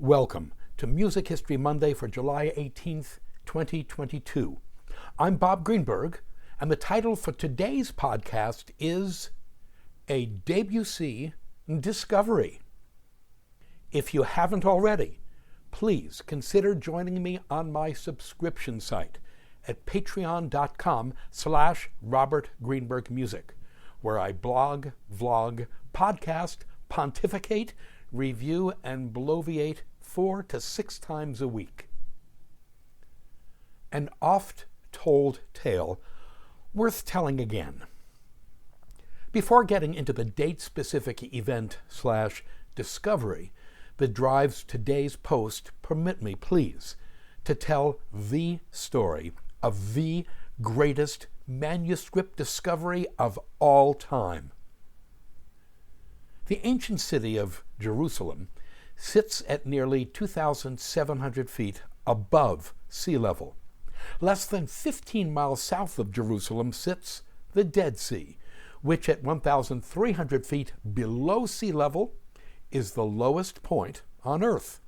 Welcome to Music History Monday for July 18th, 2022. I'm Bob Greenberg, and the title for today's podcast is A Debussy Discovery. If you haven't already, please consider joining me on my subscription site at patreon.com/RobertGreenbergMusic, where I blog, vlog, podcast, pontificate, review, and bloviate 4 to 6 times a week. An oft-told tale worth telling again. Before getting into the date-specific event/discovery that drives today's post, permit me, please, to tell the story of the greatest manuscript discovery of all time. The ancient city of Jerusalem sits at nearly 2,700 feet above sea level. Less than 15 miles south of Jerusalem sits the Dead Sea, which at 1,300 feet below sea level is the lowest point on Earth.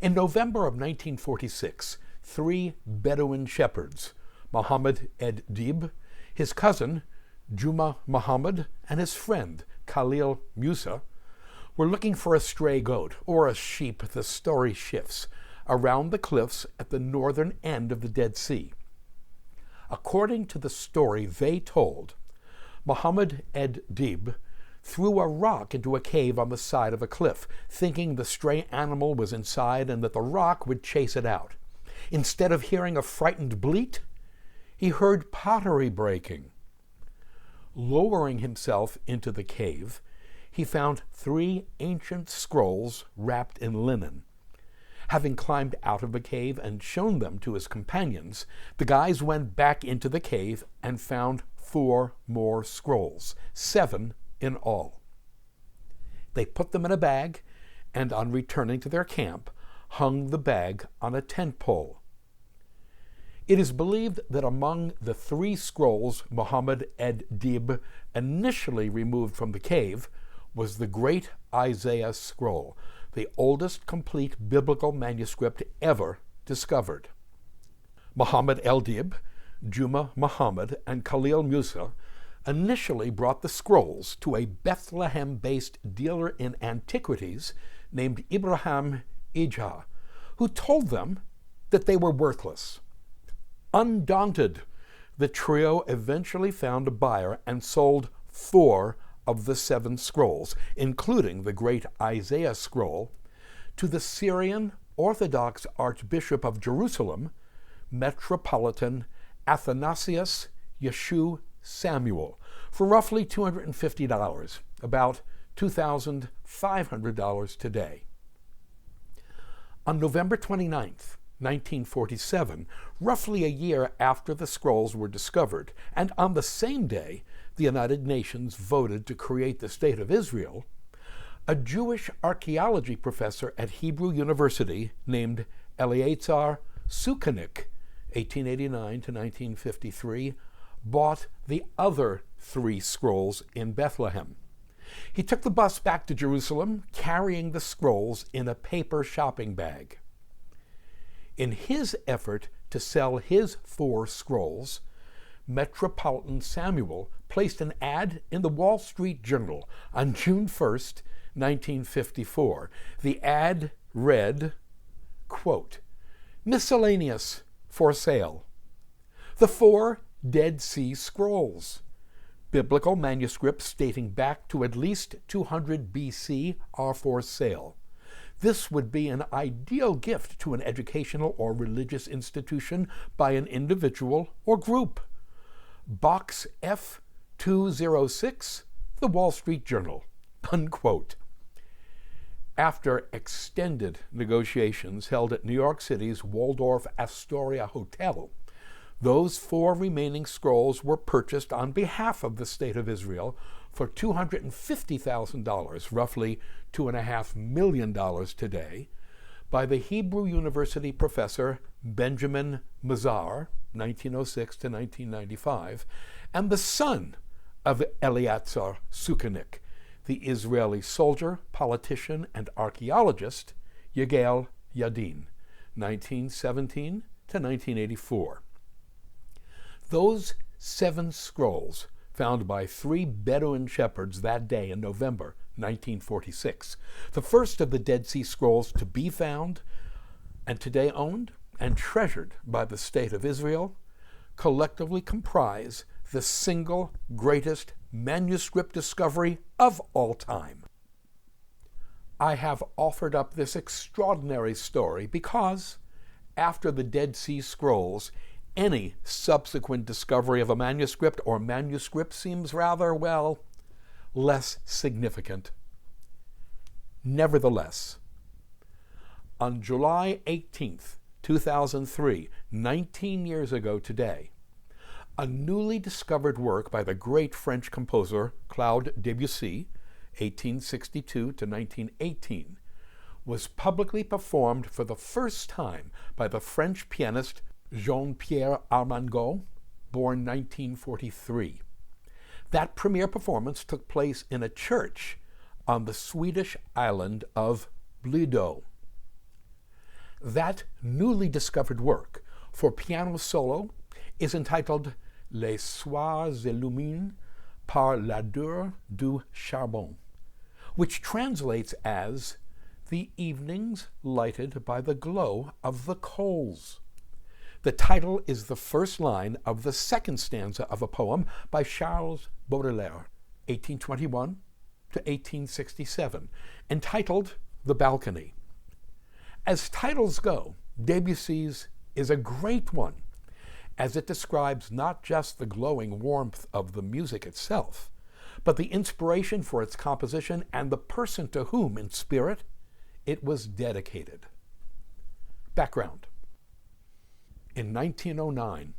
In November of 1946, 3 Bedouin shepherds, Muhammad edh-Dhib, his cousin Jum'a Muhammed, and his friend Khalil Musa, were looking for a stray goat, or a sheep, the story shifts, around the cliffs at the northern end of the Dead Sea. According to the story they told, Muhammad edh-Dhib threw a rock into a cave on the side of a cliff, thinking the stray animal was inside and that the rock would chase it out. Instead of hearing a frightened bleat, he heard pottery breaking. Lowering himself into the cave, he found 3 ancient scrolls wrapped in linen. Having climbed out of the cave and shown them to his companions, the guys went back into the cave and found 4 more scrolls, 7 in all. They put them in a bag, and on returning to their camp, hung the bag on a tent pole. It is believed that among the 3 scrolls Muhammad edh-Dhib initially removed from the cave was the great Isaiah scroll, the oldest complete biblical manuscript ever discovered. Muhammad edh-Dhib, Jum'a Muhammed, and Khalil Musa initially brought the scrolls to a Bethlehem-based dealer in antiquities named Ibrahim Ijha, who told them that they were worthless. Undaunted, the trio eventually found a buyer and sold 4 of the 7 scrolls, including the great Isaiah scroll, to the Syrian Orthodox Archbishop of Jerusalem, Metropolitan Athanasius Yeshu Samuel, for roughly $250, about $2,500 today. On November 29th, 1947, roughly a year after the scrolls were discovered, and on the same day the United Nations voted to create the State of Israel, a Jewish archaeology professor at Hebrew University named Eliezer Sukenik, 1889 to 1953, bought the other 3 scrolls in Bethlehem. He took the bus back to Jerusalem, carrying the scrolls in a paper shopping bag. In his effort to sell his 4 scrolls, Metropolitan Samuel placed an ad in the Wall Street Journal on June 1st, 1954. The ad read, quote, "Miscellaneous for sale. The 4 Dead Sea Scrolls. Biblical manuscripts dating back to at least 200 BC are for sale. This would be an ideal gift to an educational or religious institution by an individual or group. Box F206, The Wall Street Journal," unquote. After extended negotiations held at New York City's Waldorf Astoria Hotel, those 4 remaining scrolls were purchased on behalf of the State of Israel for $250,000, roughly $2.5 million today, by the Hebrew University professor Benjamin Mazar, 1906 to 1995, and the son of Eliezer Sukenik, the Israeli soldier, politician, and archaeologist Yigael Yadin, 1917 to 1984. Those 7 scrolls, found by 3 Bedouin shepherds that day in November 1946, the first of the Dead Sea Scrolls to be found and today owned and treasured by the State of Israel, collectively comprise the single greatest manuscript discovery of all time. I have offered up this extraordinary story because, after the Dead Sea Scrolls, any subsequent discovery of a manuscript or manuscript seems rather, well, less significant. Nevertheless, on July 18th, 2003, 19 years ago today, a newly discovered work by the great French composer Claude Debussy, 1862 to 1918, was publicly performed for the first time by the French pianist Jean-Pierre Armengaud, born 1943. That premiere performance took place in a church on the Swedish island of Bleat. That newly discovered work for piano solo is entitled Les Soirs illuminés par l'ardeur du charbon, which translates as The Evenings Lighted by the Glow of the Coals. The title is the first line of the second stanza of a poem by Charles Baudelaire, 1821 to 1867, entitled The Balcony. As titles go, Debussy's is a great one, as it describes not just the glowing warmth of the music itself, but the inspiration for its composition and the person to whom, in spirit, it was dedicated. Background. In 1909,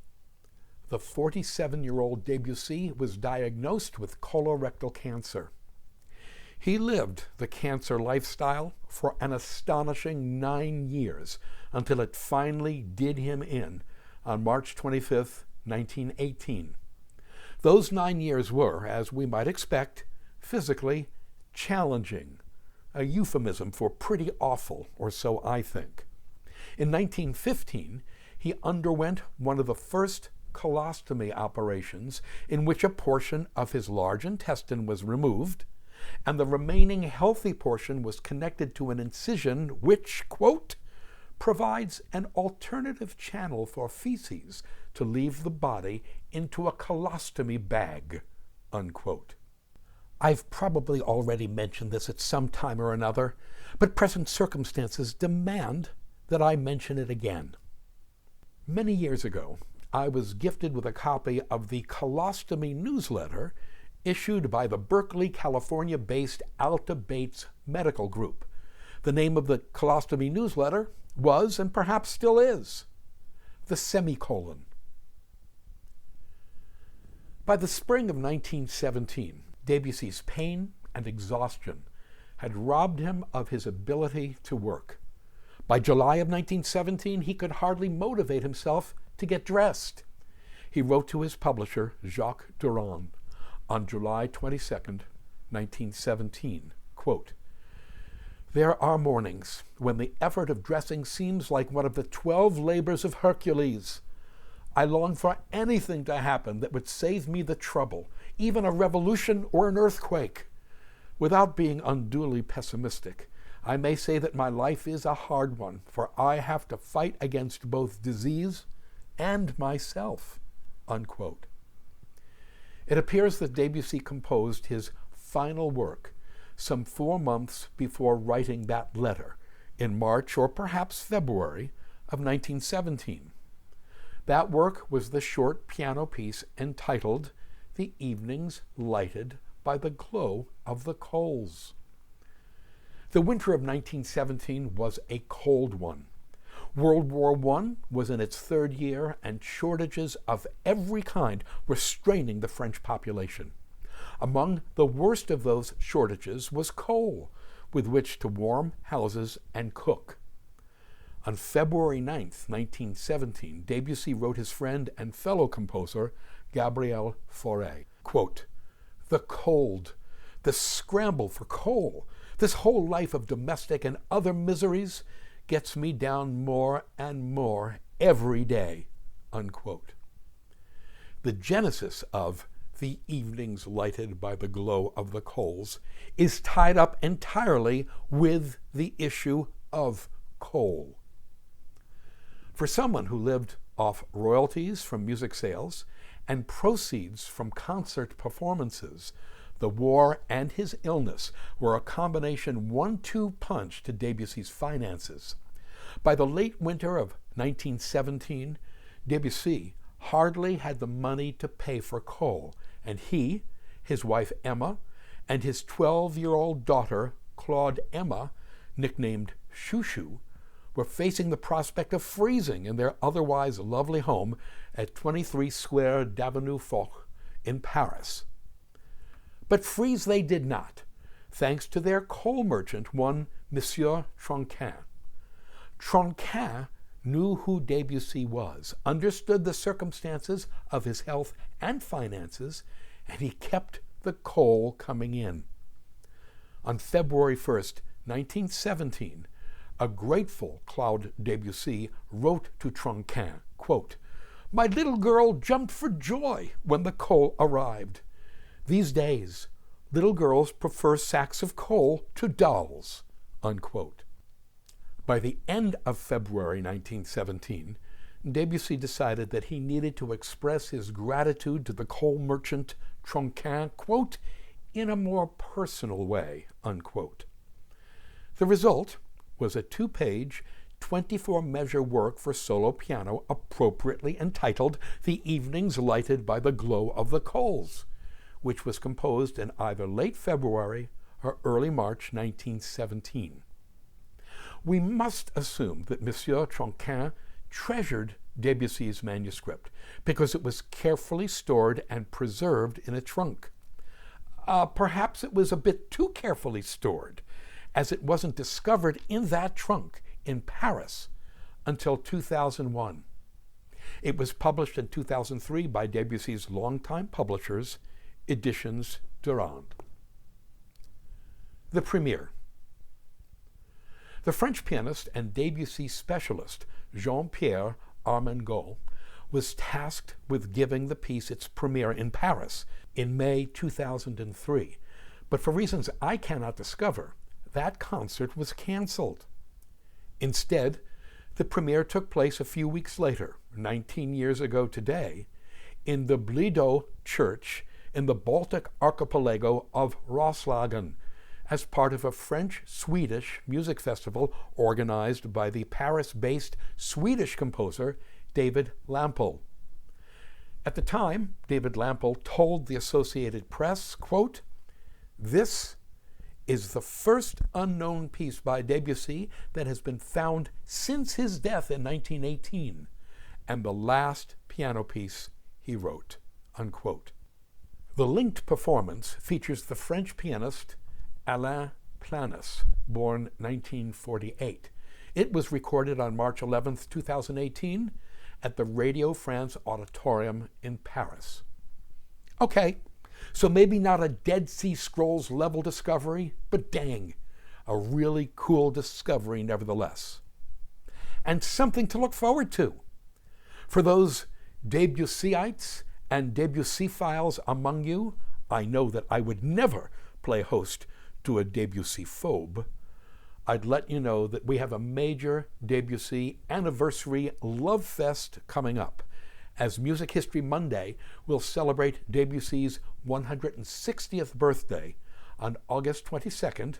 the 47-year-old Debussy was diagnosed with colorectal cancer. He lived the cancer lifestyle for an astonishing 9 years until it finally did him in on March 25, 1918. Those 9 years were, as we might expect, physically challenging, a euphemism for pretty awful, or so I think. In 1915, he underwent one of the first colostomy operations in which a portion of his large intestine was removed, and the remaining healthy portion was connected to an incision which, quote, provides an alternative channel for feces to leave the body into a colostomy bag, unquote. I've probably already mentioned this at some time or another, but present circumstances demand that I mention it again. Many years ago, I was gifted with a copy of the Colostomy newsletter issued by the Berkeley, California-based Alta Bates Medical Group. The name of the Colostomy newsletter was, and perhaps still is, The Semicolon. By the spring of 1917, Debussy's pain and exhaustion had robbed him of his ability to work. By July of 1917, he could hardly motivate himself to get dressed. He wrote to his publisher, Jacques Durand, on July 22, 1917, quote, "There are mornings when the effort of dressing seems like one of the 12 labors of Hercules. I long for anything to happen that would save me the trouble, even a revolution or an earthquake. Without being unduly pessimistic, I may say that my life is a hard one, for I have to fight against both disease and myself," unquote. It appears that Debussy composed his final work some 4 months before writing that letter, in March or perhaps February of 1917. That work was the short piano piece entitled The Evenings Lighted by the Glow of the Coals. The winter of 1917 was a cold one. World War I was in its 3rd year, and shortages of every kind were straining the French population. Among the worst of those shortages was coal, with which to warm houses and cook. On February 9th, 1917, Debussy wrote his friend and fellow composer, Gabriel Fauré, quote, "The cold, the scramble for coal, This whole life of domestic and other miseries gets me down more and more every day, unquote. The genesis of The Evenings Lighted by the Glow of the Coals is tied up entirely with the issue of coal. For someone who lived off royalties from music sales and proceeds from concert performances, the war and his illness were a combination 1-2 punch to Debussy's finances. By the late winter of 1917, Debussy hardly had the money to pay for coal, and he, his wife Emma, and his 12-year-old daughter, Claude Emma, nicknamed Chouchou, were facing the prospect of freezing in their otherwise lovely home at 23 Square d'Avenue Foch in Paris. But freeze they did not, thanks to their coal merchant, one Monsieur Tronquin. Tronquin knew who Debussy was, understood the circumstances of his health and finances, and he kept the coal coming in. On February 1st, 1917, a grateful Claude Debussy wrote to Tronquin, quote, "My little girl jumped for joy when the coal arrived. These days, little girls prefer sacks of coal to dolls," unquote. By the end of February 1917, Debussy decided that he needed to express his gratitude to the coal merchant Tronquin, quote, "in a more personal way," unquote. The result was a 2-page, 24-measure work for solo piano appropriately entitled The Evenings Lighted by the Glow of the Coals, which was composed in either late February or early March 1917. We must assume that Monsieur Tronquin treasured Debussy's manuscript because it was carefully stored and preserved in a trunk. Perhaps it was a bit too carefully stored, as it wasn't discovered in that trunk in Paris until 2001. It was published in 2003 by Debussy's longtime publishers, Editions Durand. The premiere. The French pianist and Debussy specialist Jean-Pierre Armengaud was tasked with giving the piece its premiere in Paris in May 2003, but for reasons I cannot discover, that concert was canceled. Instead, the premiere took place a few weeks later, 19 years ago today, in the Bleat church in the Baltic archipelago of Roslagen, as part of a French-Swedish music festival organized by the Paris-based Swedish composer David Lampel. At the time, David Lampel told the Associated Press, quote, "This is the first unknown piece by Debussy that has been found since his death in 1918, and the last piano piece he wrote," unquote. The linked performance features the French pianist Alain Planès, born 1948. It was recorded on March 11, 2018, at the Radio France Auditorium in Paris. Okay, so maybe not a Dead Sea Scrolls level discovery, but dang, a really cool discovery nevertheless. And something to look forward to. For those Debussyites and Debussy-philes among you, I know that I would never play host to a Debussy-phobe. I'd let you know that we have a major Debussy anniversary love fest coming up, as Music History Monday will celebrate Debussy's 160th birthday on August 22nd,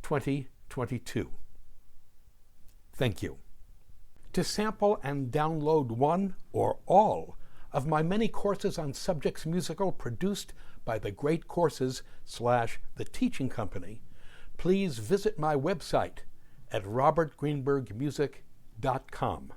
2022. Thank you. To sample and download one or all of my many courses on subjects musical produced by the Great Courses/The Teaching Company, please visit my website at robertgreenbergmusic.com.